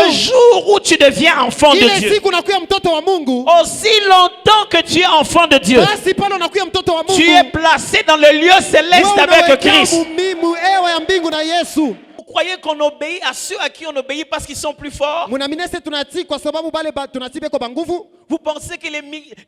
Le jour où tu deviens enfant de ile Dieu, siku unakuwa mtoto wa Mungu, aussi longtemps que tu es enfant de Dieu, basi pale unakuwa mtoto wa Mungu, tu es placé dans le lieu céleste avec Christ. Ewa ya mbingu na Yesu. Vous croyez qu'on obéit à ceux à qui on obéit parce qu'ils sont plus forts? Munaamini sisi tunatii kwa sababu bale tunatii beko ba nguvu? Vous pensez que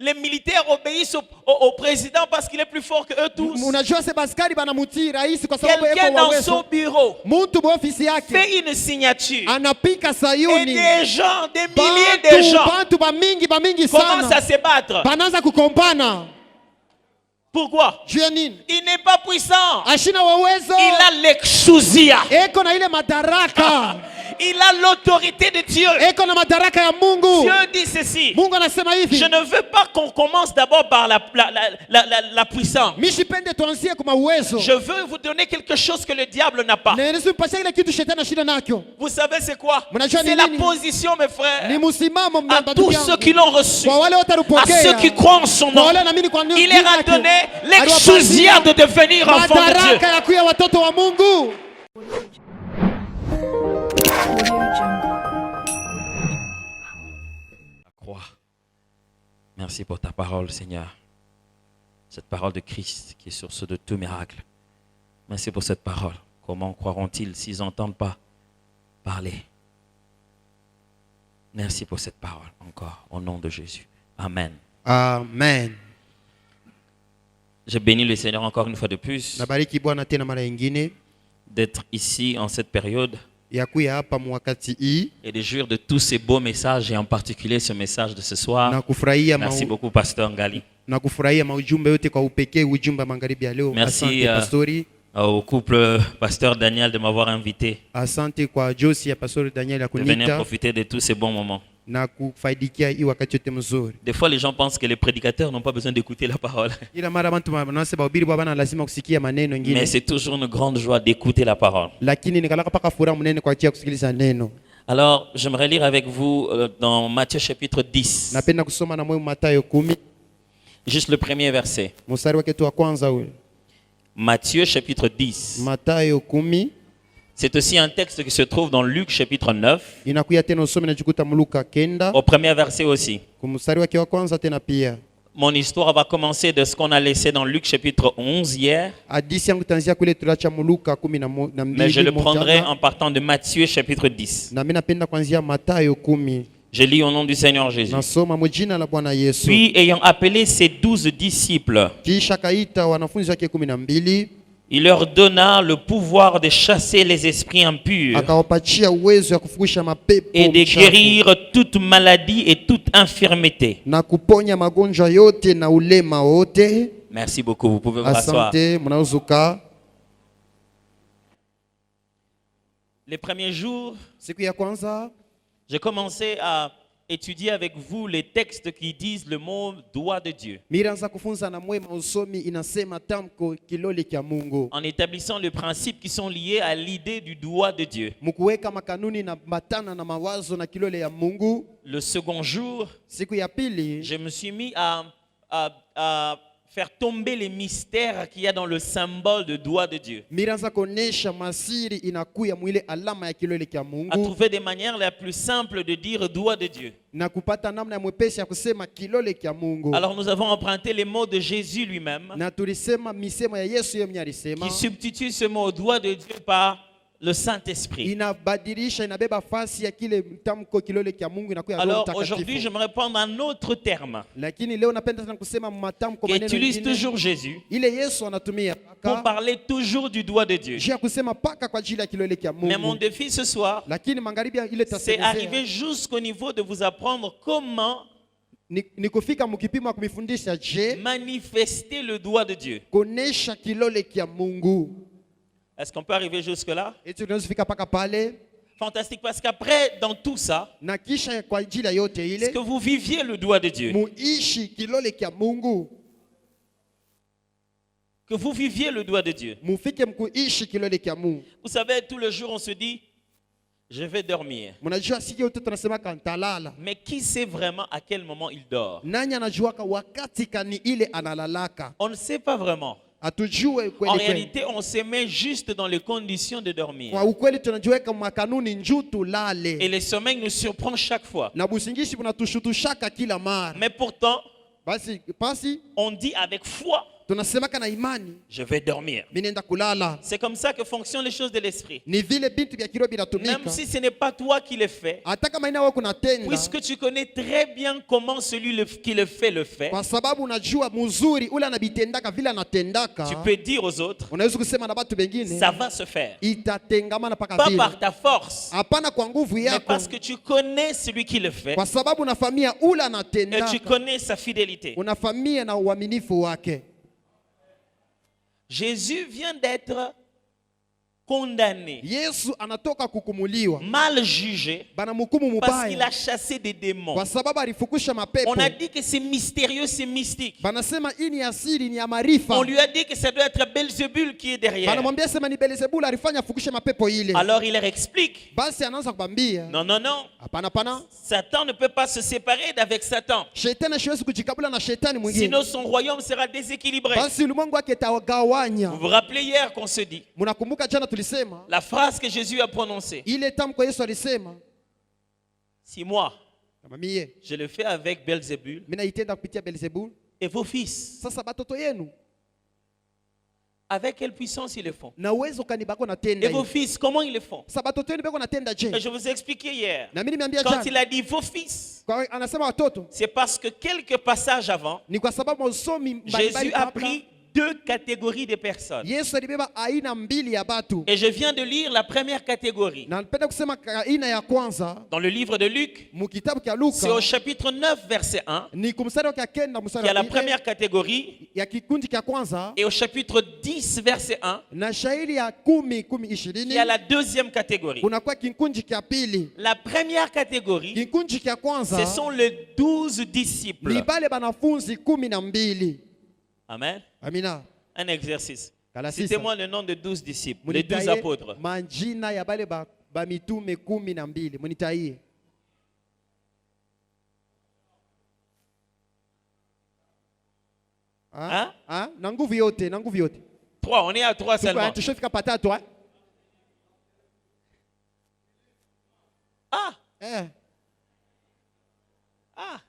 les militaires obéissent au président parce qu'il est plus fort que eux tous? Unajua se baskari banamutii rais kwa sababu Quelqu'un eko wa dans uwezo. son bureau Muntu mu ofisi yake fait une signature anapika et Sayuni. des gens, des milliers de gens Bantu ba mingi commencent sana à se battre. banaanza kukompana. Pourquoi? Juu ya nini? Il n'est pas puissant. Ashina wa uwezo. Il a l'exousia. Eko na ile madaraka. Il a l'autorité de Dieu. Eko na madaraka ya Mungu. Dieu dit ceci. Mungu anasema hivi. Je ne veux pas qu'on commence d'abord par la puissance. Mishipende tuanzie kwa uwezo. Je veux vous donner quelque chose que le diable n'a pas. Na Yesu mpasha ile kitu shetani shida nakyo. Vous savez c'est quoi? Mnajua ni C'est la nini? position, mes frères. Ni msimamo À tous ceux qui l'ont reçu, kwa wale wote à walipokea. ceux qui croient en son Kwa nom, wale wanaamini kwa il leur a donné l'exousia de devenir enfant de Dieu. madaraka ya kuwa watoto wa Mungu. La croix. Merci pour ta parole, Seigneur. Cette parole de Christ qui est source de tout miracle. Merci pour cette parole. Comment croiront-ils s'ils n'entendent pas parler? Merci pour cette parole encore, au nom de Jésus. Amen. Amen. Je bénis le Seigneur encore une fois de plus Nabariki Bwana tena mara nyingine d'être ici en cette période ya kuya hapa mwakati hii et de jouir de tous ces beaux messages et en particulier ce message de ce soir. na kufurahia Merci beaucoup, Pasteur Ngali. na kufurahia maujumbe yote kwa upekee ujumbe magharibi ya leo. Merci, Asante pastori. Au couple Pasteur Daniel de m'avoir invité Asante kwa Josi ya pastori Daniel ya de venir kunita profiter de tous ces bons moments. na kufaidikia hii wakati yote mzuri. Des fois, les gens pensent que les prédicateurs n'ont pas besoin d'écouter la parole. Ila mara bantu wanasema bahubiri bwana lazima kusikia maneno Mais mengine, c'est toujours une grande joie d'écouter la parole. lakini nikalaka paka furaha mnene kwa ajili ya kusikiliza neno. Alors, j'aimerais lire avec vous dans Matthieu chapitre 10, Napenda kusoma na mwe Mathayo 10 juste le premier verset. mstari wake tu wa kwanza ule. Matthieu chapitre 10. Mathayo 10 C'est aussi un texte qui se trouve dans Luc chapitre 9, inakuya tena usome na jikuta Luka 9 au premier verset aussi. kwa mstari wake wa kwanza tena pia. Mon histoire va commencer de ce qu'on a laissé dans Luc chapitre 11 hier, Hadithi yangu tanzia kule tulacha Luka 12 mais je le prendrai en partant de Matthieu chapitre 10. na mimi napenda kuanzia Mathayo 10. Je lis au nom du Seigneur Jésus. Nasoma mjina la Bwana Yesu. Puis, ayant appelé ses 12 disciples, Kisha kaita wanafunzi wake 12 il leur donna le pouvoir de chasser les esprits impurs akawapatia uwezo ya kufukusha mapepo et de mchafu, guérir toute maladie et toute infirmité. na kuponya magonjwa yote na ulema wote. Merci beaucoup, vous pouvez vous asseoir. Asante, mnauzuka. Les premiers jours, Siku ya kwanza j'ai commencé à étudier avec vous les textes qui disent le mot doigt de Dieu, miranza kufunza na mwema usomi inasema tamko kilole kya Mungu, en établissant les principes qui sont liés à l'idée du doigt de Dieu. mkuweka makanuni na matana na mawazo na kilole ya Mungu. Le second jour, Siku ya pili je me suis mis à faire tomber les mystères qu'il y a dans le symbole de doigt de Dieu, miranza kuonesha masiri inakuya mwile alama ya kilole kya à Mungu, trouver des manières les plus simples de dire doigt de Dieu. na kupata namna ya mwepesi ya kusema kilole kya Mungu. Alors nous avons emprunté les mots de Jésus lui-même, Na tulisema misemo ya Yesu yeye mwenyewe alisema qui substitue ce mot doigt de Dieu par le Saint-Esprit. inabadilisha inabeba fasi ya kile mtamko kilole kya Mungu inakuwa Roho Alors Mtakatifu. aujourd'hui, j'aimerais prendre un autre terme Lakini leo napenda sana kusema matamko qui maneno utilise mengine toujours Jésus ile Yesu anatumia pour paka parler toujours du doigt de Dieu. juu ya kusema paka kwa ajili ya kilole kya Mais mon Mungu. défi ce soir, Lakini magharibi ile c'est arriver tasemezea jusqu'au niveau de vous apprendre comment ni kufika mkipimo kumifundisha je manifester le doigt de Dieu. kuonesha kilole kya Mungu. Est-ce qu'on peut arriver jusque-là? Eti tunaweza fika paka pale Fantastique, parce qu'après, dans tout ça, na kisha kwa ajili ya yote est-ce ile que vous viviez le doigt de Dieu? muishi kilole kya Mungu. Que vous viviez le doigt de Dieu. Mufike mkuishi kilole kya Mungu. Vous savez, tout le jour, on se dit, je vais dormir. Mnajua siku yote tunasema kantalala. Mais qui sait vraiment à quel moment il dort? Nani anajuaka wakati kani ile analalaka? On ne sait pas vraiment. Hatujue En kweli kweli. réalité, on se met juste dans les conditions de dormir. Kwa ukweli tunajiweka makanuni njuu tulale. Et le sommeil nous surprend chaque fois. Na busingishi bunatushutushaka kila mara. Mais pourtant, Basi on dit avec foi, tunasemaka na imani, je vais dormir. mimi nenda kulala. C'est comme ça que fonctionnent les choses de l'esprit. Ni vile bintu vya kiroho Même binatumika. si ce n'est pas toi qui le fais, Hata kama ina wewe kunatenda, puisque tu connais très bien comment celui qui le fait, kwa sababu unajua mzuri ule anabitendaka vile anatendaka. tu peux dire aux autres, Unaweza kusema na watu wengine, ça va se faire. itatengamana paka Pas vile. par ta force, Hapana kwa nguvu mais yako. parce que tu connais celui qui le fait Kwa sababu unafamia ule et tu anatendaka. connais sa fidélité. Unafamia na uaminifu wake. Jésus vient d'être condamné, Yesu anatoka kukumuliwa. mal jugé, Banamhukumu parce qu'il a mubaya. chassé des démons. Kwa sababu alifukusha mapepo. On a dit que c'est mystérieux, c'est mystique. Banasema hii ni asili, ni ya maarifa. On lui a dit que ça doit être Belzébul qui est derrière. Banamwambia sema ni Beelzebul alifanya afukushe mapepo ile. Alors il leur explique, Basi anaanza kubambia. non, non, non, Hapana pana. Satan ne peut pas se séparer d'avec Satan. Shetani hawezi kujikabula na shetani mwingine. Sinon son royaume sera déséquilibré. Basi ulimwengu wake itagawanya. Vous vous rappelez hier qu'on se dit, Mnakumbuka jana tulisema la phrase que Jésus a prononcée, ile tamko Yesu alisema, si moi, kama mie je le fais avec Belzébul mimi naitenda kupitia Beelzebul, et vos fils, sasa batoto yenu avec quelle puissance ils le font? na uwezo kanibako natenda Et vos hivi. fils, comment ils le font? Sasa batoto yenu bako natenda Et je? je vous ai expliqué hier, Na mimi nimeambia quand il jana, a dit vos fils, kwa anasema watoto c'est parce que quelques passages avant, ni kwa sababu usomi mbalimbali Jésus a kabla pris deux catégories de personnes. Yesu alibeba aina mbili ya batu. Et je viens de lire la première catégorie. Na napenda kusema aina ya kwanza Dans le livre de Luc, mu kitabu cha c'est au Luka chapitre 9, verset 1, ni kumsari wa kenda qu'il msari y a la wa première ine catégorie, ya kikundi cha kwanza et au chapitre 10, verset 1, na shairi ya kumi il ishirini y a la deuxième catégorie. kunakuwa kikundi cha pili. La première catégorie, Kikundi cha ce kwanza sont les 12 disciples. ni bale banafunzi 12. Amen. Amina. Un exercice. Kala sisa. Citez-moi le nom de 12 disciples, les 12 Munitaye apôtres. majina ya bale ba mitume 12. Munitaye. Hein? Na nguvu yote, na nguvu yote. 3, on est à 3 seulement. Tushafika patatu eh? Ah, Eh. ah.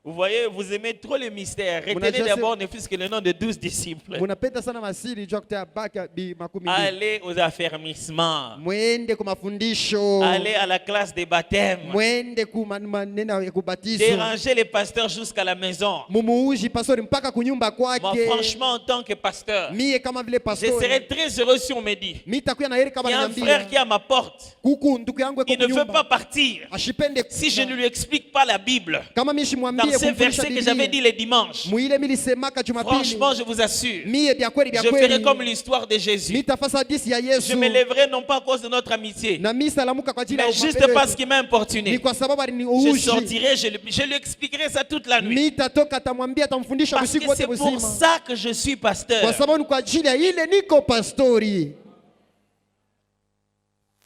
Vous voyez, vous aimez trop les mystères. Retenez d'abord ne fût-ce que le nom de 12 disciples. Munapenda sana masiri jua kutea baka bi makumi mbili. Allez aux affermissements. Mwende kwa mafundisho. Allez à la classe des baptêmes. Mwende ku maneno ya kubatizo. Dérangez les pasteurs jusqu'à la maison. Mumuuji pastori mpaka kunyumba Moi, kwake. franchement, en tant que pasteur, Mie kama vile je pastori. serais très heureux si on me dit, Mitakuya na heri il kama y a un niambia. frère qui est à ma porte. Kuku ndugu yangu Il yuko ne veut pas kunyumba. partir Ashipende si je ne lui explique pas la Bible. kama mimi shimwambie Dans ces kumfundisha versets que j'avais dit Biblia. les dimanches. Muile mimi semaka Jumapili. Franchement, je vous assure, Mie bya kweli bya je ferai kweli. comme l'histoire de Jésus. Mitafasa hadisi ya Je Yesu. me lèverai non pas à cause de notre amitié, Na mimi salamuka kwa ajili ya mais juste upendo parce wetu. qu'il m'a importuné. Ni kwa sababu Je aliniuji. sortirai, je lui expliquerai ça toute la nuit. Mitatoka atamwambia atamfundisha Parce usiku que wote c'est pour mzima. ça que je suis Kwa pasteur. sababu ni kwa ajili ya ile niko pastori.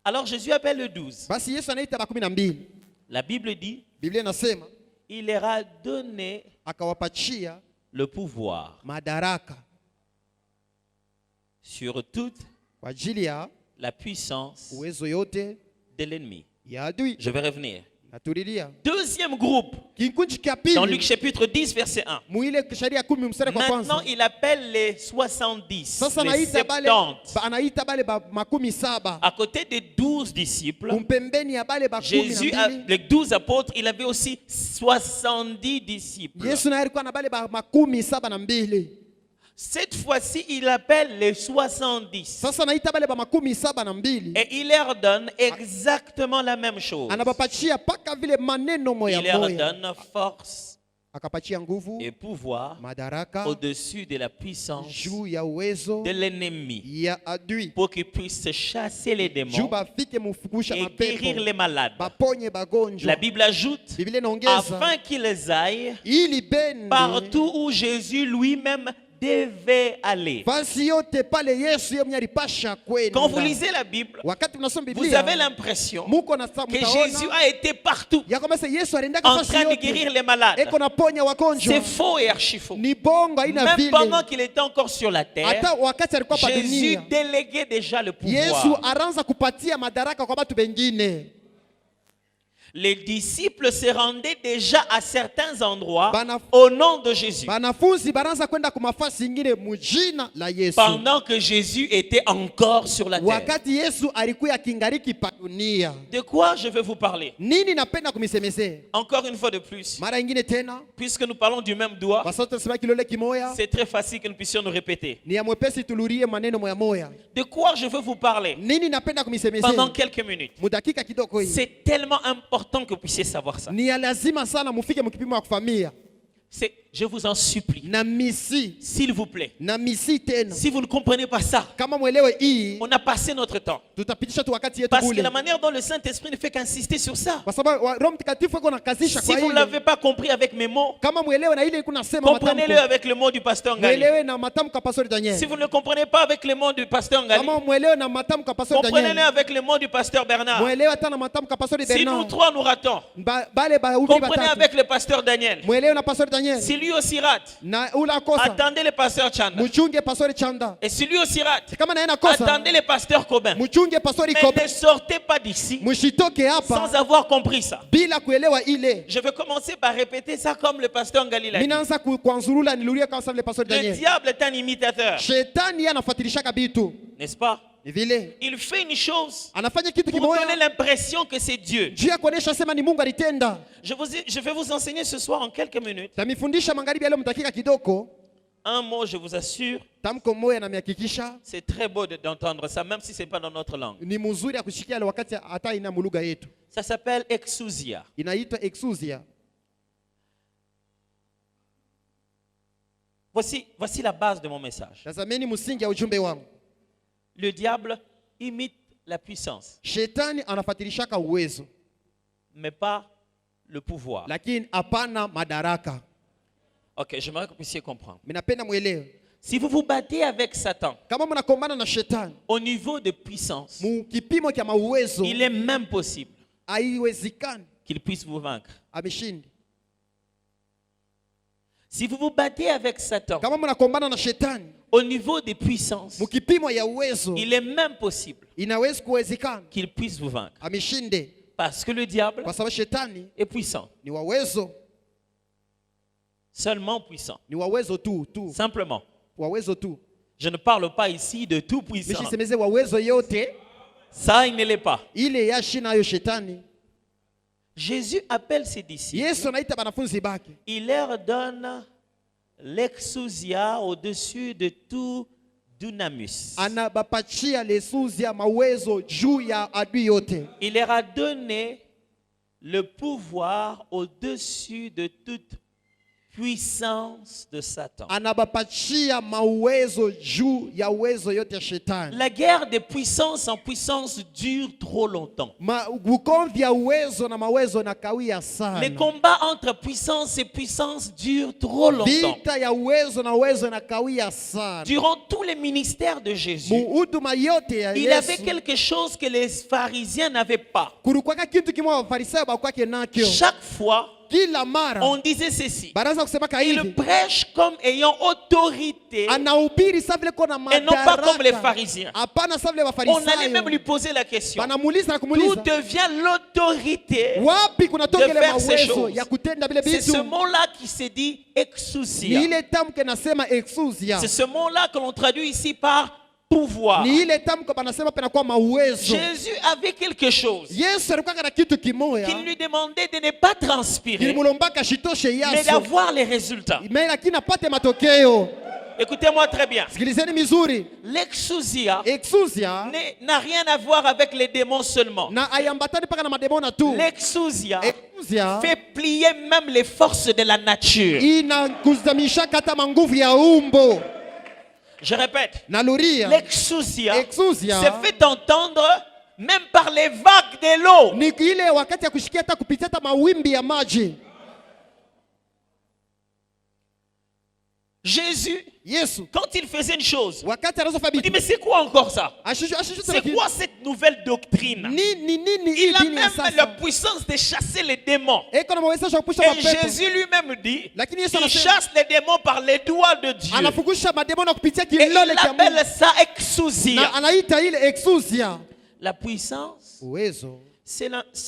Alors Jésus appelle le 12. Basi Yesu anaita ba 12. La Bible dit, Biblia inasema il leur a donné akawapachia le pouvoir madaraka sur toute kwa ajili ya la puissance uwezo yote de l'ennemi. ya adui. Je vais revenir. Natulilia. Deuxième groupe, Kikundi cha dans Luc pili chapitre 10, verset 1. muile sharia 10 mstari kwa Maintenant, kwanza. il appelle les 70, Sasa les anaita bale 70. anaita bale ba 17. À côté des 12 disciples, Kumpembeni ya bale ba Jésus, 12. les 12 apôtres, il avait aussi 70 disciples. Yesu naye alikuwa na bale ba 72. Cette fois-ci, il appelle les 70. Sasa anaita bale ba 72. Et il leur donne exactement la même chose. Anabapachia paka vile maneno moya Il leur moya. donne force Akapachia nguvu, et pouvoir madaraka au-dessus de la puissance juu ya uwezo de l'ennemi ya adui. pour qu'ils puissent chasser les Juu démons bafike mufukusha et guérir mapepo. les malades. Baponye bagonjwa. La Bible ajoute, Biblia inaongeza afin qu'ils aillent ili bende partout où Jésus lui-même devait aller. Fasi yote pale Yesu yeye mwenye alipasha kwenda. Quand vous lisez la Bible, Wakati tunasoma vous Biblia, avez l'impression muko na que Jésus mtaona a été partout ya kwamba Yesu aliendaka en fasi train de yote. guérir les malades. Eko naponya wagonjwa. C'est faux et archi faux. Ni bongo haina Même vile. pendant qu'il était encore sur la terre, Hata wakati alikuwa pa Jésus dunia, déléguait déjà le Yesu pouvoir. aranza kupatia madaraka kwa watu wengine. Les disciples se rendaient déjà à certains endroits Bana- au nom de Jésus. Banafunzi baranza kwenda kumafasi ingine mujina la Yesu. Pendant que Jésus était encore sur la terre. Wakati Yesu alikuwa kingariki pa dunia. De quoi je vais vous parler? Nini napenda kumisemezea? Encore une fois de plus, Mara ingine tena, puisque nous parlons du même doigt, kwa sababu tunasema kilole kimoya, c'est très facile que nous puissions nous répéter. ni ya mwepesi tulurie maneno moya moya. De quoi je veux vous parler Nini napenda pendant kumisemezea? quelques minutes? Mudakika kidogo hii. C'est tellement important que vous puissiez savoir ça. Ni ya lazima sana mufike mkipimo wa kufamia. Je vous en supplie, Na misi, s'il vous plaît. na misi tena. Si vous ne comprenez pas ça, Kama mwelewe hii, on a passé notre temps. tutapitisha tu wakati yetu Parce que bule. la manière dont le Saint-Esprit ne fait qu'insister sur ça. Kwa sababu Roho Mtakatifu yuko nakazisha Si kwa vous ne ile. l'avez pas compris avec mes mots, Kama mwelewe na ile iko nasema comprenez-le matamko. avec le mot du pasteur Ngali. Mwelewe na matamko ya Pastor Daniel. Si vous ne le comprenez pas avec le mot du pasteur Ngali, Kama mwelewe na matamko ya Pastor comprenez-le Daniel. avec le mot du pasteur Bernard. Mwelewe hata na matamko ya Pastor Si nous Bernard. trois nous ratons, Bale ba ubi comprenez batatu. avec le pasteur Daniel. Mwelewe na Pastor Daniel. Si lui aussi rate, Na ula kosa. attendez le pasteur Chanda. Muchunge Pastor Chanda. Et si lui aussi rate, Kama naenda kosa. attendez le pasteur Cobin. Muchunge Pastor Mais Ikobe. ne sortez pas d'ici Mushitoke hapa sans avoir compris ça. bila kuelewa ile. Je vais commencer par répéter ça comme le pasteur Ngali l'a dit. Minaanza kuanzurula nilurie kama vile Pastor Le Daniel. diable est un imitateur, Shetani anafuatilishaka bitu. n'est-ce pas? Ni vile. Il fait une chose Anafanya kitu pour kimoja. donner l'impression que c'est Dieu. Juu ya kuonesha sema ni Mungu alitenda. Je vais vous enseigner ce soir en quelques minutes. Tamifundisha magharibi leo mtakika kidogo. Un mot, je vous assure, Tamko moya na mihakikisha c'est très beau d'entendre ça, même si ce n'est pas dans notre langue. ni mzuri ya kushikia ile wakati hata ina mulugha yetu. Ça s'appelle exousia. Inaitwa exousia. Voici la base de mon message. Tazameni msingi ya ujumbe wangu. Le diable imite la puissance, Shetani anafuatilishaka uwezo, mais pas le pouvoir. lakini hapana madaraka. Ok, j'aimerais que vous puissiez comprendre. Minapenda mwelewe. Si vous vous battez avec Satan Kama mnakombana na shetani, au niveau de puissance, mu kipimo kya mauwezo, il est même possible haiwezekani qu'il puisse vous vaincre. ameshindi. Si vous vous battez avec Satan Kama mnakombana na shetani, au niveau des puissances, mu kipimo ya uwezo, il est même possible inaweza kuwezekana qu'il puisse vous vaincre. ameshinde, Parce que le diable kwa sababu shetani est puissant. ni wa uwezo, Seulement puissant. ni wa uwezo tu, Simplement. wa uwezo tu. Je ne parle pas ici de tout puissant. Mishisemeze wa uwezo yote, Ça, il ne l'est pas. ile yashi nayo shetani. Jésus appelle ses disciples. Yesu anaita banafunzi bake, Il leur donne l'exousia au-dessus de tout dunamis. anabapachia lesuzia mawezo juu ya adui yote. Il leur a donné le pouvoir au-dessus de toute puissance de Satan. Anabapachia mawezo juu ya uwezo yote ya shetani. La guerre des puissances en puissance dure trop longtemps. Ugomvi ya uwezo na mawezo na kawia sana. Les combats entre puissance et puissance durent trop longtemps. Vita ya uwezo na uwezo na kawia sana. Durant tous les ministères de Jésus, Muhuduma yote ya il avait Yesu, quelque chose que les pharisiens n'avaient pas. kurukwaka kitu kimoja wafarisayo bakwake nakyo. Chaque fois, Kila mara on disait ceci. baraza kusemaka Il hivi, prêche comme ayant autorité anahubiri sa vile kona et non pas comme les madaraka. pharisiens. Hapana sa vile On allait même wafarisayo. lui poser la question. Banamuuliza na D'où kumuuliza, devient l'autorité? wapi kunatoka de ile faire ces mawezo choses. ya kutenda vile C'est ce vitu? mot-là qui se dit Ni exousia. ile tamko nasema exousia. C'est ce mot-là que l'on traduit ici par pouvoir. Ni ile tamko banasema pena kwa mauwezo. Jésus avait quelque chose Yesu alikuwa na kitu kimoya qu'il lui demandait de ne pas transpirer, kilimulombaka shitoshe mais yaso, d'avoir les résultats. mais lakini apate matokeo. Écoutez-moi très bien. Sikilizeni mizuri, L'exousia exousia n'a rien à voir avec les démons seulement. na ayambatani paka na mademona tu. L'exousia Exousia fait plier même les forces de la nature. inakuzamisha hata manguvu ya umbo. Je répète, Naluria, l'exousia exousia se fait entendre même par les vagues de l'eau. ni ile wakati ya kushikia hata kupitia hata mawimbi ya maji. Jésus, Yesu quand il faisait une chose, wakati anazofanya il dit, vitu mais c'est quoi encore ça? ashishuta C'est quoi cette nouvelle doctrine? nini Il a hii dini ya même la sasa puissance de chasser les démons. eko na mawezesho ya kupusha Et mapepo Jésus lui-même dit, lakini Yesu il anasema chasse les démons par les doigts de Dieu. anafungusha mademo na kupitia Et il kilole cha Mungu appelle ça exousia. na anaita ile exousia. La puissance, Uwezo c'est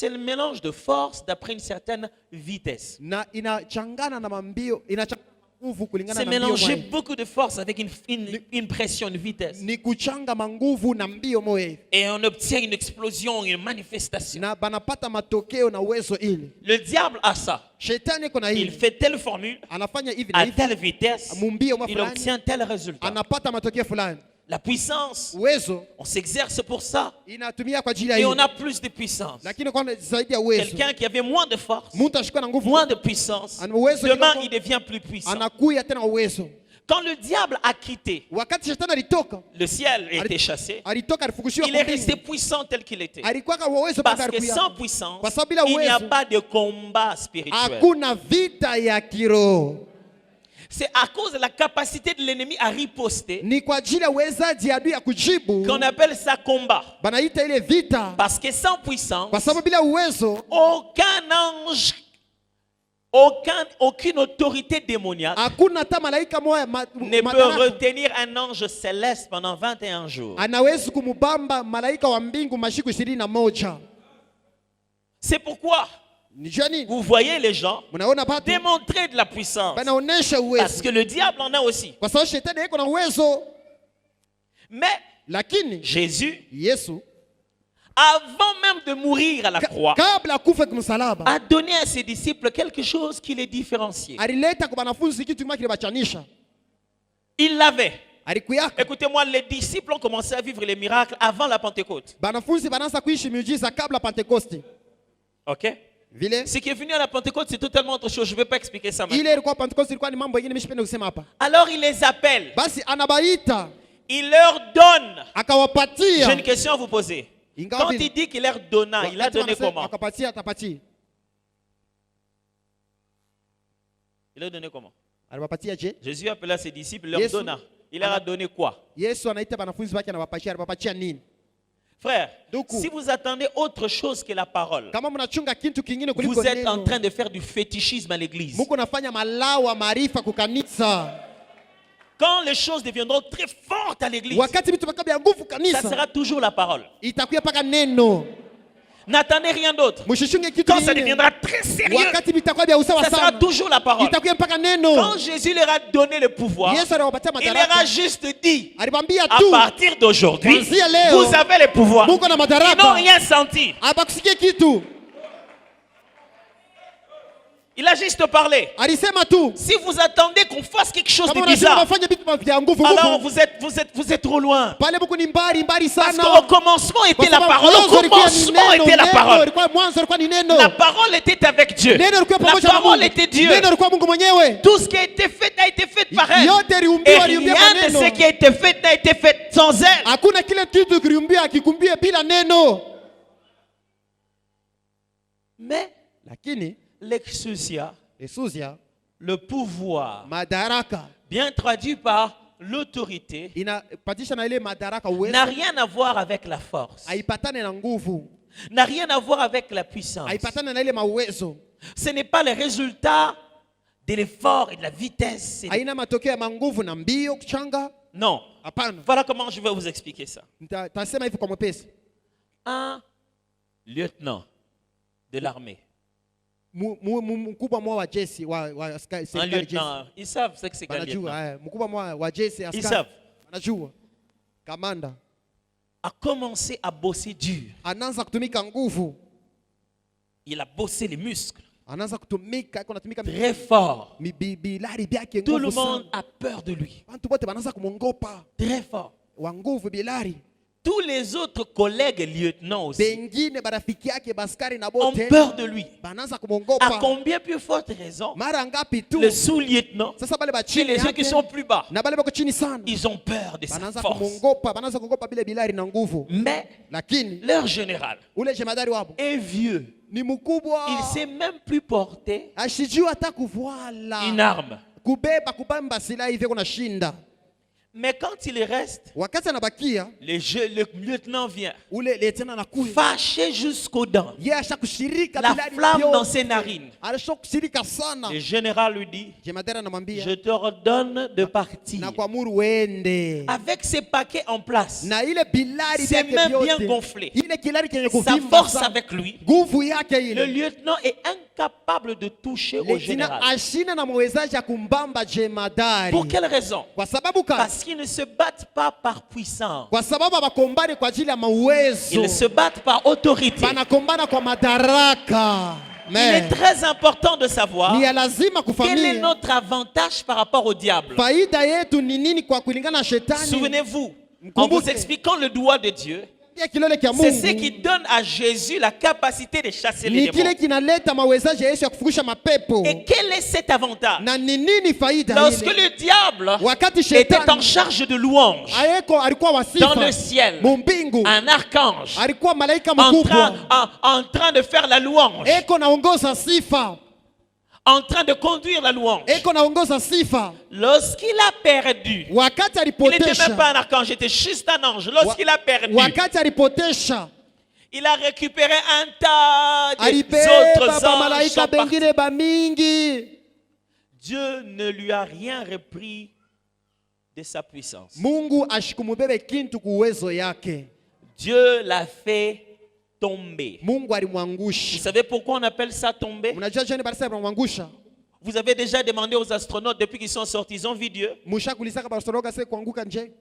le mélange de force d'après une certaine vitesse. na inachangana na mambio, inachangana nguvu kulingana C'est na mbio mélanger moyo. beaucoup de force avec une pression, une vitesse. Ni kuchanga manguvu na mbio moyo Et on obtient une explosion, une manifestation. na banapata matokeo na uwezo ile. Le diable a ça. Shetani iko na Il hili fait telle formule, anafanya hivi na à hivi telle vitesse, mumbio mwa il fulani obtient tel résultat. anapata matokeo fulani. La puissance, Uwezo on s'exerce pour ça. inatumia kwa ajili ya Et on hiyo, a plus de puissance. lakini kwa zaidi ya uwezo Quelqu'un qui avait moins de force, mtu ashika na nguvu moins de puissance, ana uwezo demain kidogo, il devient plus puissant. anakuya tena uwezo. Quand le diable a quitté, Wakati shetani alitoka le ciel était chassé, alitoka alifukuzwa il kwa est resté mbingu, puissant tel qu'il était. alikuwa kwa uwezo Parce mpaka que alikuya. sans puissance, Kwa sababu bila il n'y a uwezo pas de combat spirituel. hakuna vita ya kiroho. C'est à cause de la capacité de l'ennemi à riposter Ni kwa ajili ya uwezaji adui ya kujibu, qu'on appelle ça combat. banaita ile vita, Parce que sans puissance, kwa sababu bila uwezo aucun ange, aucune autorité démoniaque hakuna hata malaika moja ne peut retenir un ange céleste pendant 21 jours. anawezi kumubamba malaika wa mbingu mashiku 21. C'est pourquoi Ni jua nini? vous voyez les gens Mnaona batu démontrer de la puissance. banaonesha Parce uwezo, que le diable en a aussi. kwa sababu shetani yako na uwezo. Mais Lakini Jésus, Yesu avant même de mourir à la croix, kabla kufa kumsalaba a donné à ses disciples quelque chose qui les différenciait. alileta kwa banafunzi kitu kimoja kilibachanisha. Il l'avait. Alikuyaka Écoutez-moi, les disciples ont commencé à vivre les miracles avant la Pentecôte. banafunzi banaanza kuishi miujiza kabla Pentekoste. Ok? Vile Ce qui est venu à la Pentecôte, c'est totalement autre chose. Je ne vais pas expliquer ça maintenant. ile ilikuwa Pentekoste, ilikuwa ni mambo mengine mimi sipende kusema hapa. Alors il les appelle. Basi anabaita Il leur donne. J'ai akawapatia. une question à vous poser. Quand il dit qu'il leur donna, il a donné comment? Akapatia atapatia. Il a donné comment? Aliwapatia je? Jésus appela ses disciples, leur Yesu donna. Il leur a donné quoi? Yesu anaita banafunzi bake anawapatia, aliwapatia nini? Frère, Duku. si vous attendez autre chose que la parole, Kama mnachunga kitu kingine kuliko vous êtes en neno, train de faire du fétichisme à l'église. muko nafanya malawa maarifa kukanisa. Quand les choses deviendront très fortes à l'église, Wakati vitu bakabya nguvu ça kanisa, sera toujours la parole. itakuya paka neno. N'attendez rien d'autre. Mshishunge kitu Quand ça kingine. deviendra très sérieux, Wakati vitakuwa vya usawa ça sera sana, toujours la parole. itakuya mpaka neno. Quand Jésus leur a donné le pouvoir, Yesu aliwapatia il leur a madaraka. juste dit, Alibambia à tu, partir d'aujourd'hui, Kuanzia leo, vous avez le pouvoir. muko na Ils n'ont madaraka. rien senti. Abakusikia kitu. Il a juste parlé. Alisema tu. Si vous attendez qu'on fasse quelque chose de Kama unasema bizarre, wafanye vitu vya nguvu alors nguvu. vous êtes trop loin. Pale buku ni mbali Parce sana. qu'au commencement était la Kwa parole. sababu Au mwanzo ilikuwa ni commencement neno, était la neno parole. ilikuwa mwanzo ilikuwa ni neno. La parole était avec Dieu. Neno ilikuwa La pamoja na parole Mungu. était Dieu. Neno ilikuwa Mungu mwenyewe. Tout ce qui a été fait a été fait par elle. Yote Et iliumbiwa rien iliumbia kwa de ce neno. qui a été fait n'a été fait sans elle. Hakuna kile kitu kiliumbia akikumbie bila neno. Mais Lakini l'exousia, Yesusia le pouvoir, madaraka bien traduit par l'autorité, inapatisha na ile madaraka uwezo. n'a rien à voir avec la force, Haipatane na nguvu. n'a rien à voir avec la puissance. Haipatane na ile mauwezo. Ce n'est pas le résultat de l'effort et de la vitesse. Haina matokeo ya manguvu na mbio kuchanga. Non. Hapana. Voilà comment je vais vous expliquer ça. Tasema hivi kwa mwepesi. Un lieutenant de l'armée, Mkubwa mwa wa jeshi wa un serikali jeshi. lieutenant, ils savent ce que c'est qu'un lieutenant. Wanajua mkubwa mwa wa jeshi Ils askari. savent. Wanajua. Kamanda A commencé à bosser dur. anaanza kutumika nguvu. Il a bossé les muscles Anaanza kutumika, iko natumika très fort. bilari byake Tout le nguvu monde sana. a peur de lui. Watu wote wanaanza kumongopa. Très fort. Wa nguvu bilari. Tous les autres collègues lieutenants aussi Bengine barafiki yake baskari na ont bote. peur de lui. Banaanza À kumongopa. combien plus forte raison, Mara ngapi tu. le sous-lieutenant Sasa bale ba chez chini les ceux qui yake, sont plus bas, na bale bako chini sana. ils ont peur de sa Banaanza force. kumongopa, banaanza kumongopa bile bilari na nguvu. Mais Lakini leur général ule jemadari wabo est vieux. ni mkubwa. Il ne sait même plus porter Ashijua hata kuvuala une arme. kubeba kubamba silaha hivi kuna shinda. Mais quand il reste, Wakati anabakia le lieutenant vient, ule lieutenant anakuya. fâché jusqu'aux dents, Yeye ashakushirika la bilali flamme vyote. dans ses narines. Alishakushirika sana. Le général lui dit, Jemadari anamwambia je te ordonne de partir. na kuamuru uende. Avec ces paquets en place, Na ile bilari ses vyake mains vyote. bien gonflées, Ile kilari kenye sa kuvimba force sana. avec lui, Nguvu yake le ile. lieutenant est incapable de toucher au Lieutenant général. ashina na mwezaji kumbamba jemadari. Pour quelle raison? Kwa sababu kani? Parce qu'ils ne se battent pas par puissance. Kwa sababu abakombani kwa ajili ya mauwezo. Ils se battent par autorité. Banakombana kwa madaraka. Il est très important de savoir Ni ya lazima quel est kufahamu notre avantage par rapport au diable. faida yetu ni nini kwa kulingana na shetani. Souvenez-vous, en vous expliquant le doigt de Dieu, Pia kilole kia c'est ce Mungu qui donne à Jésus la capacité de chasser les ni kile démons. kinaleta mawezaji ya Yesu ya kufukusha mapepo. Et quel est cet avantage? Na ni nini faida Lorsque ile? le diable Wakati était en shetani charge de louange ayeko alikuwa dans wasifa le ciel, mumbingu, un archange alikuwa malaika en mkubwa train de faire la louange, eko naongoza sifa, en train de conduire la louange. eko naongoza sifa. Lorsqu'il a perdu, Wakati il n'était même alipotesha, pas un archange, c'était juste un ange. Lorsqu'il a perdu, wakati alipotesha, il a récupéré un tas des alibeba autres ba anges. malaika Sont partis. bengine ba mingi. Dieu ne lui a rien repris de sa puissance. Mungu ashikumubebe kintu kuwezo yake. Dieu l'a fait tomber. Mungu Vous alimwangusha. savez pourquoi on appelle ça tomber? Mnajua jani barisa bamwangusha? Vous avez déjà demandé aux astronautes depuis qu'ils sont sortis, ils ont vu Dieu. Mushakulisaka barasoroga se kuanguka nje.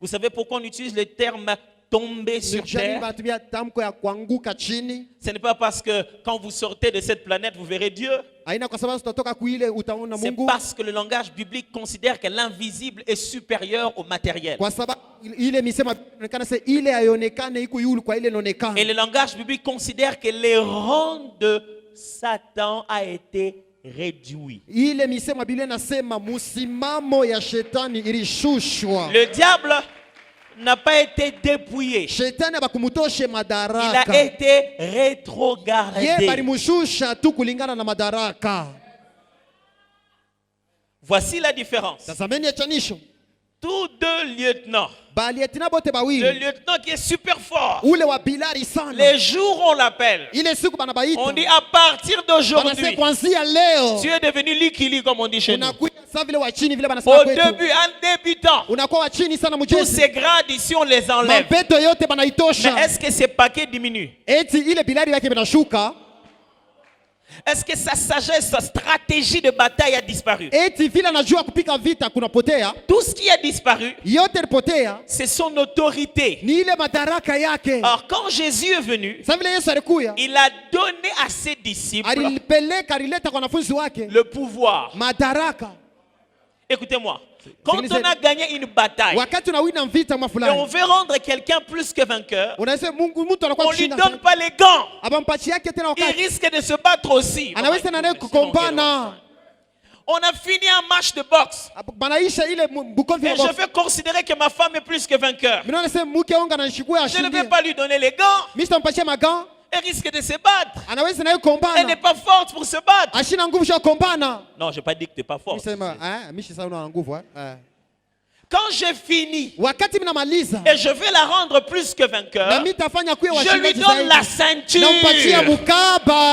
Vous savez pourquoi on utilise le terme tomber sur Mnajua nini terre? banatumia tamko ya kuanguka chini? Ce n'est pas parce que quand vous sortez de cette planète, vous verrez Dieu. Haina kwa sababu tutatoka kuile utaona C'est Mungu. parce que le langage biblique considère que l'invisible est supérieur au matériel. Kwa sababu ile misema inaonekana se ile haionekane iko yulu kwa ile inaonekana. Et le langage biblique considère que les rangs de Satan a été réduit. Ile misema Biblia inasema musimamo ya shetani ilishushwa. Le diable n'a pas été dépouillé. Shetani abakumutoshe Il madaraka. a été Ye rétrogradé. balimushusha tu kulingana na madaraka. Voici la différence. Tazameni achanisho. Tous deux lieutenants. Balietina bote Le bawili. lieutenant qui est super fort. Ule wa bilari sana. Les jours on l'appelle. Ile siku banabaita. On dit à partir Banase d'aujourd'hui, kuanzia leo. tu es devenu likili comme on dit chez nous. Unakuwa sa vile wa chini vile banasema Au kwetu. début, un débutant, Unakuwa wa chini sana tous mjezi. ces grades ici on les enlève. Mapeto yote Mais banaitosha. est-ce que ces paquets diminuent? Eti ile bilari yake binashuka. Est-ce que sa sagesse, sa stratégie de bataille a disparu? Eti vile anajua kupika vita kunapotea. Tout ce qui a disparu, Yote lipotea. c'est son autorité. Ni ile madaraka yake. Alors quand Jésus est venu, Sasa vile Yesu alikuya. il a donné à ses disciples Alipeleka alileta kwa wanafunzi wake. le pouvoir. Madaraka. Écoutez-moi, quand on a gagné une bataille Wakati unawina vita et mwa on fulani. veut rendre quelqu'un plus que vainqueur, Unasema Mungu mtu anakuwa on lui kushinda. donne pas les gants. Abampachi yake tena Il wakati. risque de se battre aussi. Anaweza na naye kukombana. On a fini un match de boxe. Banaisha ile bukovi Et ya je box. vais considérer que ma femme est plus que vainqueur. Mimi nasema mke wangu ananishukua Je ne vais ashindi. pas lui donner les gants. Mimi sitampatia magan. Elle risque de se battre. Anaweza naye Elle n'est kombana. pas forte pour se battre. Ashina nguvu ya kombana. Non, je n'ai pas dit que tu n'es pas Mimi fort. sema mimi sasa una nguvu Quand j'ai fini Wakati mimi namaliza. et je vais la rendre plus que Na vainqueur, mimi tafanya kuwa je lui washindaji donne la zaidi. Nampatia ceinture. mukaba.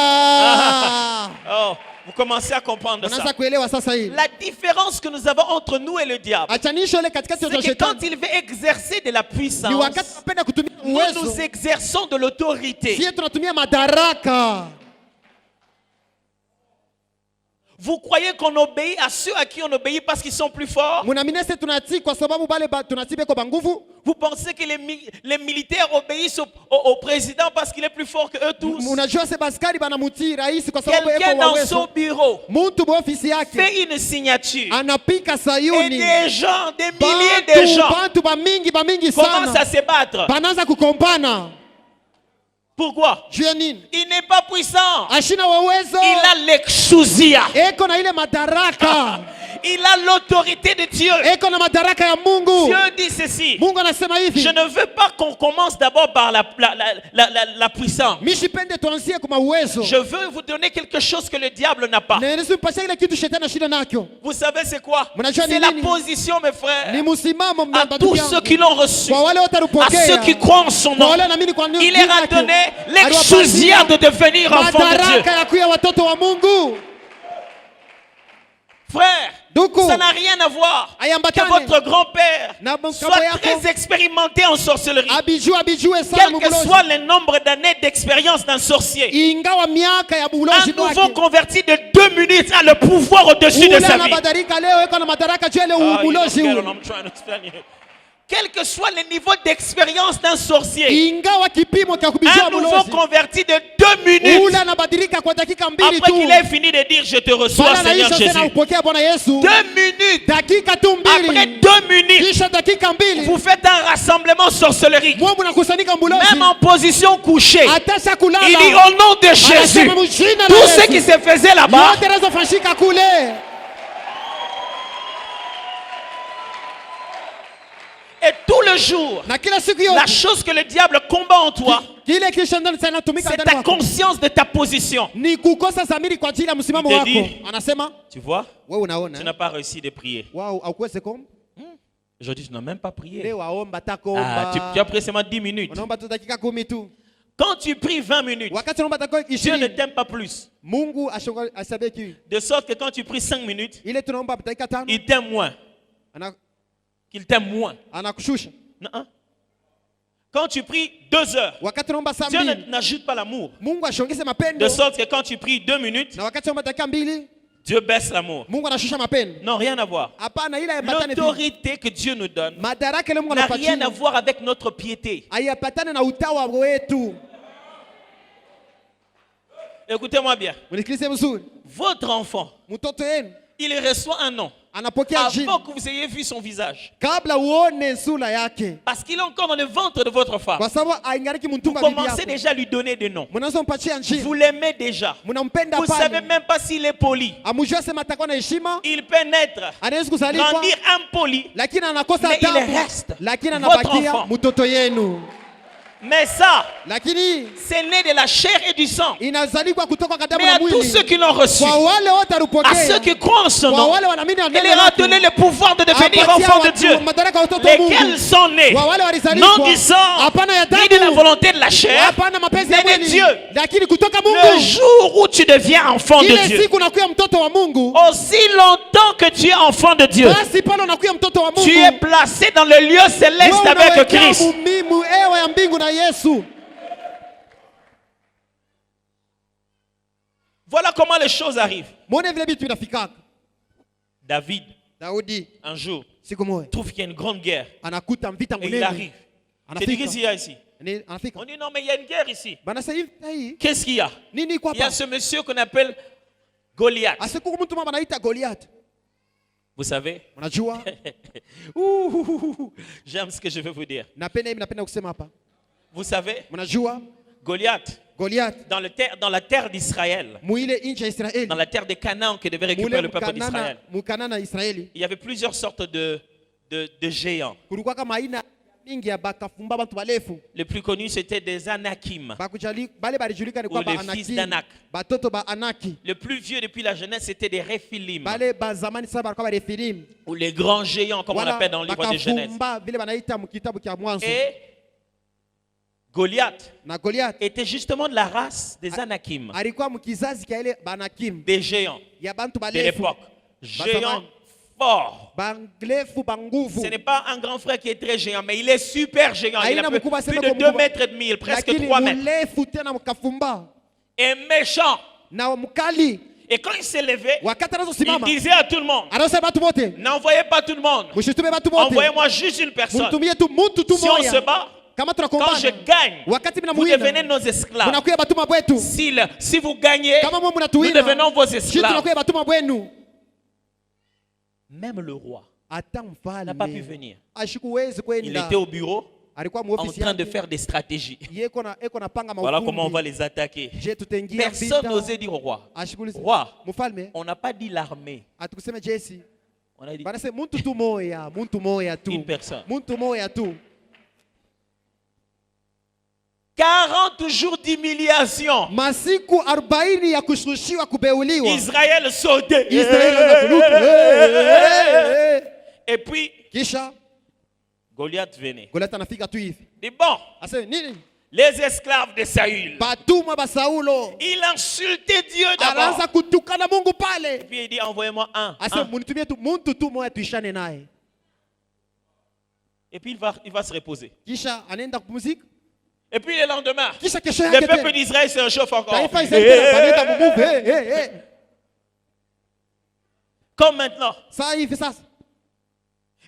Oh, vous commencez à comprendre ça. Unaanza kuelewa sasa hii. La différence que nous avons entre nous et le diable, Achanisho ile katikati ya c'est que quand shetani. il veut exercer de la Ni puissance, wakati tunapenda kutumia nous uwezo. exerçons de l'autorité. Sisi tunatumia madaraka. Vous croyez qu'on obéit à ceux à qui on obéit parce qu'ils sont plus forts? Munaamini sisi tunatii kwa sababu bale tunatii beko banguvu. Vous pensez que les militaires obéissent au président parce qu'il est plus fort que eux tous? Unajua se baskari banamutii rais kwa sababu Quelqu'un yeko wa dans son uwezo. bureau Mtu kwa ofisi yake fait une signature anapika et Sayuni. des gens, des milliers de gens Bantu bamingi commencent sana. à se battre. Banaanza kukombana. Pourquoi? Juu ya nini? Il n'est pas puissant. Ashina wa uwezo. Il a l'exousia. Eko na ile madaraka. Il a l'autorité de Dieu. eko na madaraka ya Mungu. Dieu dit ceci. Mungu anasema hivi, Je ne veux pas qu'on commence d'abord par la puissance. mishipende tuanzie kwa uwezo. Je veux vous donner quelque chose que le diable n'a pas. Na nisimpasha ile kitu shetani shida nakyo. Vous savez c'est quoi? Mnajua ni C'est la nini? position, mes frères, Ni msimamo à mnabadu tous yangu. ceux qui l'ont reçu, Kwa wale wote à walipokea. ceux qui croient en son Kwa nom. wale wanaamini kwa Il leur a yake. donné l'exousia de devenir enfant de Dieu. Madaraka ya kuwa watoto wa Mungu. Frère, Ndugu, ça n'a rien à voir que Hayambatani. votre grand-père Na mkabo soit yako. très expérimenté en sorcellerie. abijue sana Quel que mubulozi. soit le nombre d'années d'expérience d'un sorcier, Ingawa miaka ya un bulozi nouveau converti de 2 minutes a le pouvoir au-dessus de ule sa vie. anabadarika leo eko na madaraka juu ya ile Ah, you don't ubulozi get ule. what I'm trying to explain here. Quel que soit le niveau d'expérience d'un sorcier, Ingawa kipimo cha kubijua un nouveau bulozi converti de 2 minutes, ule anabadirika kwa dakika mbili après tu. qu'il ait fini de dire je te reçois Bwana Seigneur anaisha tena Jésus, upokea Bwana Yesu. 2 minutes, Dakika tu après mbili. 2 minutes, Kisha dakika mbili. vous faites un rassemblement sorcellerique, Mwa mnakusanyika mbulozi. même en position couchée. Atasha kulala. Il dit au nom de Jésus, Anasema mjina la tout ce Yesu. qui se faisait là-bas, Yote yanazofanyika kule. et tout le jour, Na kila siku la yote. chose que le diable combat en toi, Kile kisha ndani sana tumika c'est ndani ta wako. conscience de ta position. Ni kukosa dhamiri kwa ajili ya msimamo Il te wako. dit- Anasema Tu vois, wewe unaona. tu n'as pas réussi de prier. Wao aukwese kom. Aujourd'hui, tu n'as même pas prié. Leo waomba Ah, takomba. tu as prié seulement 10 minutes. Unaomba tu dakika 10 tu. Quand tu pries 20 minutes, Wakati unaomba takao Dieu ne 20. t'aime pas plus. Mungu ashabeki. De sorte que quand tu pries 5 minutes, Ile tunaomba dakika 5. il t'aime moins. Qu'il t'aime moins. Anakushusha. Non, hein? Quand tu pries 2 heures, Wakati unaomba saa Dieu 2. n'ajoute pas l'amour. Mungu ashongeze De mapendo. sorte que quand tu pries 2 minutes, Na wakati unaomba dakika 2, Dieu baisse l'amour. Mungu anashusha mapendo. Non, rien à voir. Hapana ile yapatane tu. L'autorité que Dieu nous donne Madaraka ile Mungu n'a rien à anapatia. voir avec notre piété. Hayapatane na utawa wetu. Écoutez-moi bien. Mnisikilize vizuri. Votre enfant, Mtoto wenu il reçoit un nom anapokea jina avant que vous ayez vu son visage. kabla uone sura yake. Parce qu'il est encore dans le ventre de votre femme. Kwa sababu aingariki Vous mtumba bibi commencez yako. déjà à lui donner des noms. Mnaanza mpatia jina. Vous l'aimez déjà. Mnampenda Vous ne savez pale. même pas s'il est poli. Amujua sema atakuwa na heshima. Il peut naître, Anaweza kuzalikwa. grandir impoli. Lakini anakosa Mais il adabu. reste Lakini votre anabakia enfant. mtoto yenu. Mais ça, Lakini c'est né de la chair et du sang. inazalikwa kutoka kwa damu Mais na à tous ceux mwili. qui l'ont reçu, Kwa wale wote à alipokea. ceux qui croient en son Kwa nom, wale wanaamini il neno leur a lake. donné le pouvoir de devenir Apatia enfants de watu Dieu. madaraka ya watoto wa Mungu. Lesquels sont nés, Wa wale walizaliwa. non du sang, Hapana ya ni de la damu. volonté de la chair, Hapana mapenzi ya mais de mwili. Dieu. Lakini kutoka Le Mungu. jour où tu deviens enfant de Ile Dieu, siku unakuwa mtoto wa Mungu. aussi longtemps que tu es enfant de Dieu, Basi pale unakuwa mtoto wa Mungu. tu es placé dans le lieu céleste Wewe avec unawekea Christ. mumimu ewa ya mbingu na Yesu. Voilà comment les choses arrivent. Muone vile vitu vinafikaka. David, Daudi un jour, siku moja trouve qu'il y a une grande guerre. anakuta vita Et il arrive. mnene. Il dit, qu'est-ce qu'il y a ici? Anafika. On dit, non, mais il y a une guerre ici. Bana sasa hivi hii Qu'est-ce qu'il y a? nini kwa Il y a hapa? ce monsieur qu'on appelle Goliath. Asiku mtu mama anaita Goliath. Vous savez? Unajua? J'aime ce que je veux vous dire. Napenda kusema hapa. Vous savez, Unajua? Goliath, Goliath dans la terre d'Israël, muile nchi ya Israeli. dans la terre de Canaan que devait récupérer le peuple d'Israël, Mukanana Israeli. il y avait plusieurs sortes de géants. Kulikuwa kama aina mingi ya bakafumba bantu balefu. Le plus connu, c'était des Anakim. Bakujali bale balijulikana kwa Ou les fils d'Anak. Batoto ba Anaki. Le plus vieux depuis la jeunesse, c'était des Réphilim. Bale ba zamani sana balikuwa ba Refilim. Ou les grands géants, comme on appelle dans le livre de Genèse. Bakafumba vile banaita mkitabu kia Mwanzo. Et Goliath Na Goliath était justement de la race des Anakim, alikuwa mkizazi kia ile Banakim. des géants Ya bantu de balefu. l'époque. Géants forts. Banglefu banguvu. Ce n'est pas un grand frère qui est très géant, mais il est super géant. Il Aina a plus mkubwa de sema 2 mkubwa. mètres et demi, presque Lakini 3 mètres. mrefu tena mkafumba. Et méchant. Na mkali. Et quand il s'est levé, Wakati il anazosimama disait à tout le monde, anasema watu wote, n'envoyez pas tout le monde. mshitume watu wote. Envoyez-moi juste une personne. Mtumie tu mtu tu Si on se moja. bat, Kama quand je tunakombana. gagne, Wakati mna vous devenez muina. nos esclaves. Munakuya batuma bwetu. Si vous gagnez, Kama mwe nous mnatuina. devenons vos Sisi esclaves. tunakuya batuma bwenu. Même le roi Hata n'a pas pu mfalme venir. ashikuwezi Il kwenda. était au bureau Alikuwa en muofisi train de yake. faire des stratégies. Yeko na panga Voilà comment on va maufundi. les attaquer. Je tutengia Personne vita. n'osait dire au roi, Ashikuliza. roi, Mfalme on n'a pas dit l'armée, atukuseme jeshi. On a dit Banasema muntu tu moya tu. une personne. Muntu moya tu. 40 jours d'humiliation. Masiku 40 ya kushushiwa kubeuliwa. Israël sautait. Israeli anakuruka. Et puis, Kisha Goliath venait. Goliath anafika tu hivi. Il dit bon, Asema nini? les esclaves de Saül. Batumwa ba Saulo. Il insultait Dieu Anaanza d'abord. kutukana Mungu Et pale. puis il dit envoyez-moi un. Asema munitumie tu muntu tu moya tuishane naye. Et puis il va se reposer. Kisha anaenda kupumzika. Et puis le lendemain, Kisha kesho le yake peuple tena. d'Israël se réchauffe encore. Taifa Israeli tena banaenda mumuve. Comme maintenant. Sasa hivi sasa.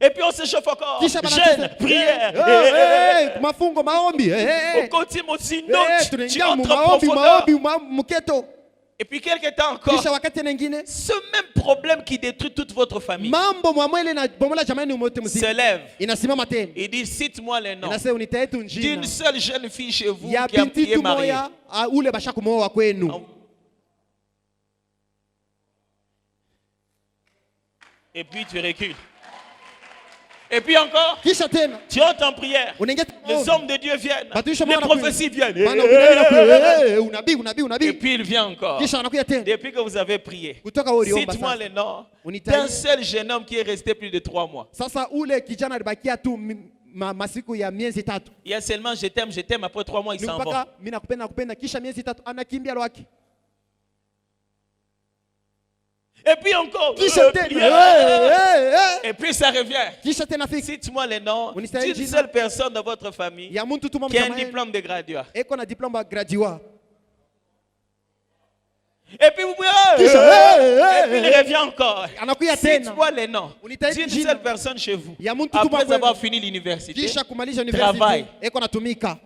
Et puis on se chauffe encore. Kisha Jeûne, prière. mafungo maombi. On continue aussi une autre. Tu Tunaingia entres en maombi profondeur. mketo. Et puis quelque temps encore, Kisha wakati nyingine ce même problème qui détruit toute votre famille mambo mwamwele na bomola jamani umote se mzima lève. inasimama tena. Il dit cite-moi les noms Inasema unita yetu njina d'une seule jeune fille chez vous ya qui a binti prié tu mariée. moya ule basha kumooa kwenu. Et puis tu recules. Et puis encore, Kisha tena tu entres en prière. unaingia Les hommes de Dieu viennent. Batuisha Les mwana prophéties viennent. Bana unabii. Et puis il vient encore. Kisha anakuja tena. Depuis que vous avez prié, Kutoka wewe uliomba cite-moi sasa. les noms Unitajie. d'un seul jeune homme qui est resté plus de 3 mois. Sasa ule kijana alibakia tu masiku ya miezi 3. Il y a seulement je t'aime, après 3 mois il s'en va. Mpaka mimi nakupenda kisha miezi 3 anakimbia lwake. Et puis encore, Kisha tena. et puis ça revient. Kisha tena fika. Cite-moi les noms Unitajie d'une jina. seule personne de votre famille Ya muntu tu qui a un mama diplôme de graduat. eko na diploma graduate. Et puis vous pouvez, Kisha, et puis il revient encore. anakuya tena. Cite-moi les noms Unitajie d'une jina. seule personne chez vous. Ya muntu tu Après mama avoir fini l'université, Kisha kumaliza travail. university eko natumika.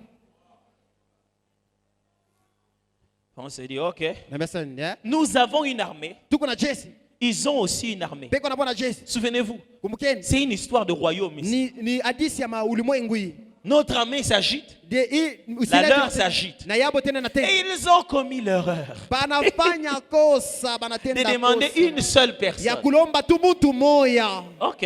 On se dit, ok, Na besa ndio. nous avons une armée. Tuko na jeshi. Ils ont aussi une armée. Beko na bwana jeshi. Souvenez-vous, Kumukeni. c'est une histoire de royaume ici. Ni hadisi ya ulimwengu hii. Notre armée s'agite, La la leur s'agite. na yabo tena na tena. Et ils ont commis l'erreur Banafanya kosa de banatenda demander kosa. une seule Ya personne. kulomba tu mtu moya. Ok,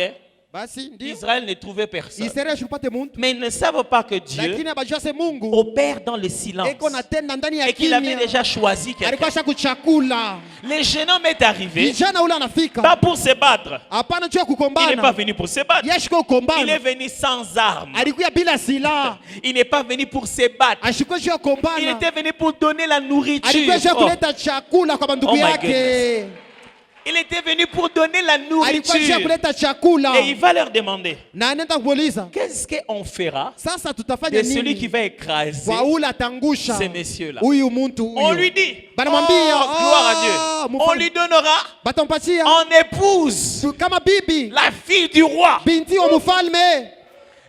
Basi ndio. Israël ne trouvait personne. Israeli ashupate muntu. Mais ils ne savent pas que Dieu Lakini abajua se Mungu opère dans le silence eko natenda ndani ya et qu'il avait kimya. déjà choisi quelqu'un. Alikuwa shakuchakula. Le jeune homme est arrivé, Kijana ule pas anafika. pour se battre. Hapana juu ya Il n'est pas kukombana. venu pour se battre. Yashiko Il est kukombana. venu sans armes. Alikuwa bila silaha. Il n'est pas venu pour se battre. Ashikuwa juu ya Il kukombana. était venu pour donner la nourriture. Alikuwa juu ya Oh, kuleta chakula kwa bandugu Oh my yake. il était venu pour donner la Alikuwa juu ya nourriture. kuleta chakula. Et il va leur demander, Na anaenda kumuuliza. qu'est-ce qu'on fera Sasa de tutafanya celui qui nini? va écraser Kwa ule atangusha ces messieurs-là? huyu muntu On huyu. lui dit, oh, Banamwambia, gloire à Dieu. On mfalme. lui donnera Batampatia en épouse kama bibi la fille du roi. binti wa mfalme.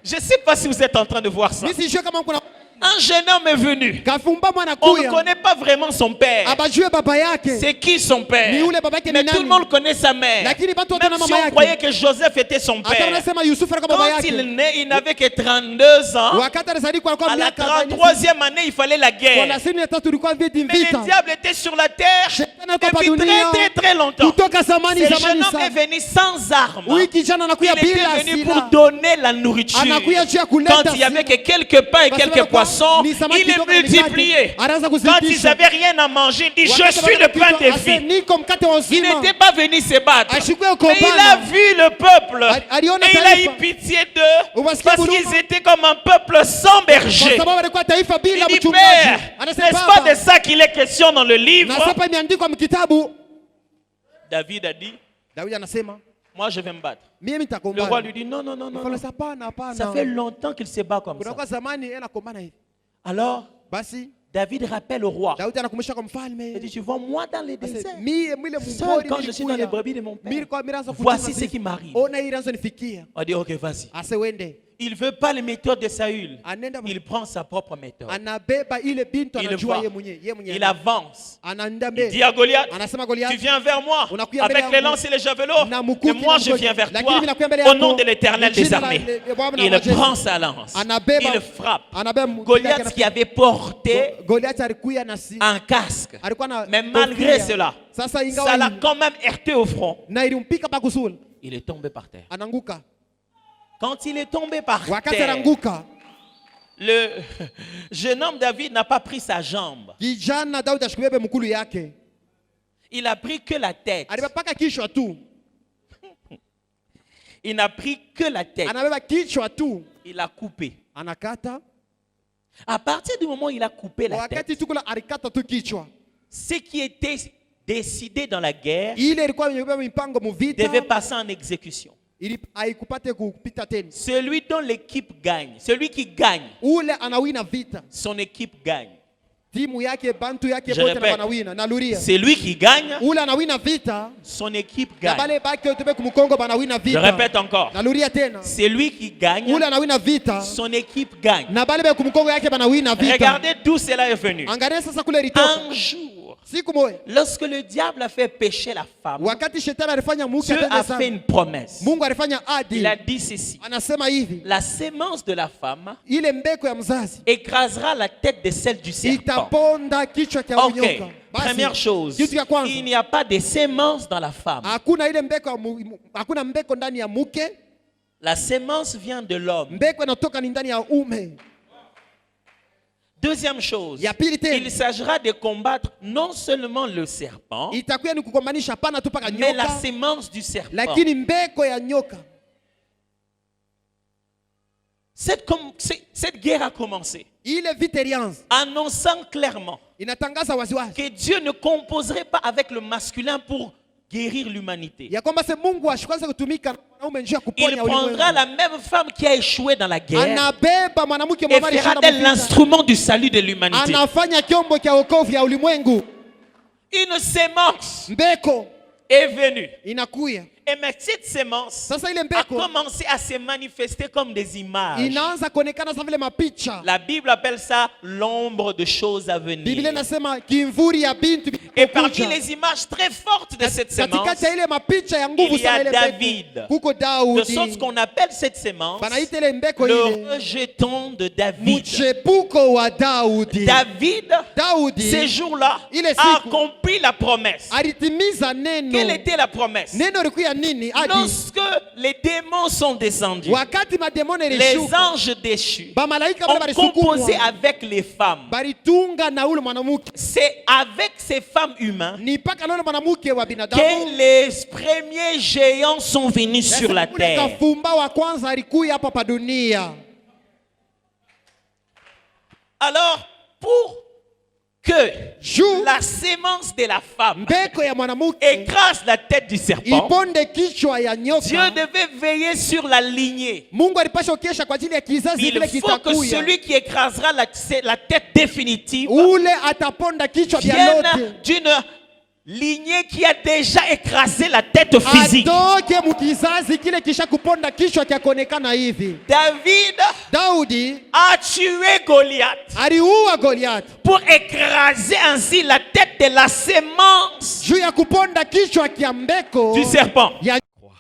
Je ne sais pas si vous êtes en train de voir ça. Mimi sijui kama kuna Un jeune homme est venu. kafumba mwana On ne kuya. connaît pas vraiment son père. Abajue baba yake. C'est qui son père? Ni ule baba yake Mais ni tout le nani? monde connaît sa mère. Lakini batu wote Même na si mama on yake. croyait que Joseph était son Hata père. unasema Yusufu alikuwa baba Quand il est yake. né, il n'avait que 32 ans. Wakati alizaliwa alikuwa À la miaka 33e année, il fallait la kwa guerre. lasini ya tatu ilikuwa vita Mais le vita. diable était sur la terre Shetani alikuwa hapa depuis dunia. très longtemps. Kutoka zamani Ce jeune zamani homme est sana. venu sans armes. Huyu kijana Il anakuya était bila venu pour silaha. donner la nourriture. Anakuya juu ya kuleta Quand il y avait silaha. que quelques pains et Parce quelques que poissons, ni samaki il les kidogo na mikate. multipliait. Anaanza Quand kuzidisha. ils n'avaient rien à manger, il dit, je Wakati suis le pain wanapika, des ase, vies. niko mkate wa Il uzima. n'était pas venu se battre. Ashikwe Mais ukombana. il a vu le peuple. Aliona Et il a taifa. eu pitié d'eux. Ubasikia Parce huruma. qu'ils étaient comme un peuple sans Kwa berger. sababu alikuwa taifa bila Il dit, mchungaji. Père, Anasema n'est-ce pas baba, de ça qu'il est question dans le livre? na sasa imeandikwa mkitabu. David a dit, Daudi anasema, moi je vais me battre. mimi Le roi nitakombana. lui dit, non, non, non, non. Mfalme non. hapana, hapana. Ça fait longtemps qu'il se bat comme Kuna ça. kwa zamani yeye anakombana hivi. Alors, Basi David rappelle au roi. Daudi anakumbusha kwa Il mfalme. dit, tu vois, moi dans les Ase, déserts, mie mwile seul mpori quand je suis dans les nilikuya. brebis de mon père, Mimi kwa mirazo voici ce qui m'arrive. Ona hii ranzo nifikia. On dit, ok, vas-y. Ase wende. Il ne veut pas les méthodes de Saül. Anenda Il prend sa propre méthode. anabeba ile bintu Il anajua va. yeye mwenyewe. Il avance. Anaenda Il mbele. dit à Goliath, Anasema tu Goliath, viens vers moi Unakuya mbele avec les yangu. lances et les javelots. Na Et mukuki moi, na je mkojo. viens vers Lakini toi mimi nakuya mbele au yako. nom de l'Éternel des Jina la- armées. Bwana Il majeshi. prend sa lance. Anabeba. Il frappe. Anabeba mkuki Goliath yake qui avait porté Goliath alikuya na si. un casque. Alikuwa na Mais malgré kofia. cela, Sasa ça ingawa l'a quand même heurté au front. na ilimpika pa kusula. il est tombé par terre. Ananguka. Quand il est tombé par Wakati terre, ananguka, le jeune homme David n'a pas pris sa jambe. kijana Daudi ashikubebe mkulu yake. Il a pris que la tête. Alibeba kichwa tu. Il n'a pris que la tête. Anabeba kichwa tu. Il a coupé. Anakata. À partir du moment où il a coupé la tête, Wakati tukula alikata tu kichwa. ce qui était décidé dans la guerre Ile ilikuwa imebeba mipango muvita. devait passer en exécution. Ili haikupate kupita tena. Celui dont l'équipe gagne, celui qui gagne, Ule anawina vita. son équipe gagne. Timu yake bantu yake Je bote répète. na wanawina. Naluria. Celui qui gagne, Ule anawina vita. son équipe Na gagne. bale baki yote kumkongo banawina Je vita. répète encore. Naluria tena. Celui qui gagne, Ule anawina vita. son équipe gagne. Na bale kumkongo yake banawina vita. Regardez d'où cela est venu. Angalia sasa kule litoka. Un jour, Siku moja. lorsque le diable a fait pécher la femme, Wakati shetani alifanya muke Dieu a atende fait sana. une promesse. Mungu alifanya adi. Il a dit ceci. Anasema hivi. La sémence de la femme Ile mbeko ya mzazi écrasera la tête de celle du serpent. itaponda kichwa cha Ok, nyoka. première chose, kitu ya kwanza. il n'y a pas de sémence dans la femme. Hakuna ile mbeko ya hakuna mbeko ndani ya muke. La sémence vient de l'homme. Mbeko inatoka ni ndani ya ume. Deuxième chose, Ya pili tena. il s'agira de combattre non seulement le serpent, Itakuwa ni kukombanisha pana tu paka mais la nyoka. sémence du serpent. Lakini mbeko ya nyoka. Cette guerre a commencé, Ile vita ilianza. annonçant clairement Inatangaza waziwazi. que Dieu ne composerait pas avec le masculin pour guérir l'humanité. Ya kwamba se Mungu ashikwanza kutumika na mwanaume njia Il kuponya prendra ulimwengu. la même femme qui a échoué dans la guerre Anabeba mwanamke et mwamari fera shana d'elle mvita. l'instrument du salut de l'humanité. Anafanya kyombo cha wokovu ya ulimwengu. Une sémence Mbeko est venue. inakuya. Et mais cette sémence Sasa ile a mbeko commencé à se manifester comme des images. inaanza kuonekana sasa vile mapicha. La Bible appelle ça l'ombre de choses à venir. Biblia inasema kimvuri ya bintu Et parmi vitakuja. les images très fortes de cette sémence, Katikati ya ile mapicha ya nguvu il y a sana ile David. mbeko. Kuko de Daudi. sorte qu'on appelle cette sémence Banaita ile mbeko le ile rejeton de David. mchepuko wa Daudi. David, Daudi ces jours-là, ile a siku accompli la promesse. alitimiza neno. Quelle était la promesse? Neno likuya nini? Adi. Lorsque les démons sont descendus, Wakati mademoni les ilishuka. anges déchus Bamalaika wale ont composé balisukumwa. avec les femmes. Balitunga na ule mwanamke. C'est avec ces femmes humaines Ni paka na ule mwanamke wa que binadamu. les premiers géants sont venus sur la Ule terre. kafumba wa kwanza alikuya hapa pa dunia. Alors, pour que Juu la sémence de la femme mbeko ya mwanamke écrase la tête du serpent, iponde kichwa ya Dieu nyoka. devait veiller sur la lignée. Mungu alipasha kesha kwa ajili ya kizazi Il kile faut que kitakuya. celui qui écrasera la tête définitive Ule ataponda kichwa vya vienne lote. d'une lignée qui a déjà écrasé la tête physique. Atoke mukizazi kile kisha kuponda kichwa kya kuonekana hivi. David Daudi a tué Goliath aliua Goliath pour écraser ainsi la tête de la sémence juu ya kuponda kichwa kya mbeko du serpent. ya Croix.